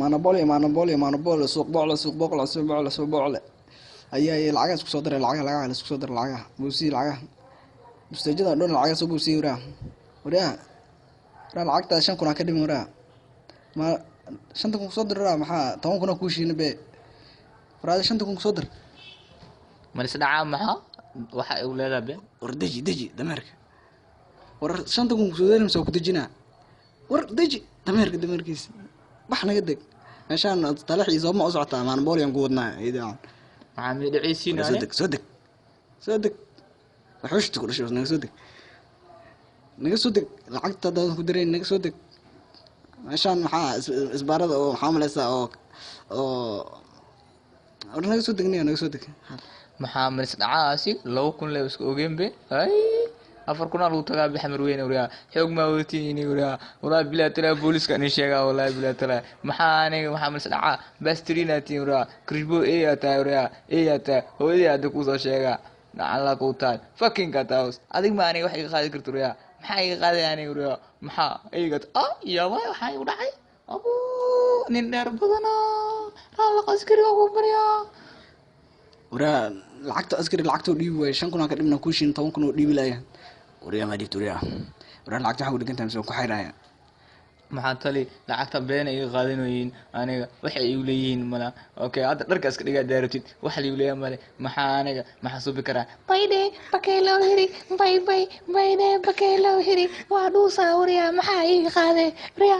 مانوبولي سوق بوعلة أي العجز كسودر العجز كسودر العجز بوسي العجز مستجد دون العجز بوسي ورا العجز عشان كنا كده ورا ما عشان تكون كسودر محا تمام كنا كوشي نبي ورا عشان تكون كسودر ما نسدع معها waxa uu leedahay دجي دمرك ور عشان تكون كسودر مسوي كدجنا ور دمركيس بحنا قدك عشان طلع يزوم ما أزعته مانوبولي نقودنا إذا maxaa dhiciisiin صدق وحشت كل شيء نقصدك لعقت هذا كدرين نقصدك عشان إسبارة أو حاملة أو نقصدك maxaa maris dhacaasi 2,000 la isku ogeynbe ay 4,000 lagu tagaa bixamar weyn uriya xoog ma watiini uriya wala bila tala booliska in sheega wala bila tala maxaa maris dhaca bastrinaati uriya krishbo ata hooyada aad ku soo sheega alla ku taal fucking gataos adig ma aniga wax iga qaadi karto uriya maxaa iga qaaday aniga uriya maxaa iga yaaba waxa igu dhacay abu nin dheer badana alla qaskariga ugu bariya ورا لعقت أذكر لعقته ديب وشان كنا كنا كوشين طبعا كنا ديب لا ورا ما ديت ورا لعقت حاول كنت مسوي كحيرة maxaa tali lacagta been ay qaadanayn aniga waxay igu leeyihiin mala okay hadda dharkaas ka dhiga daaratid waxa la igu leeyahay male maxaa suubi karaa bayde bakaylo hiri bayde bakaylo hiri waa dhuusa wariya maxaa iga qaaday riya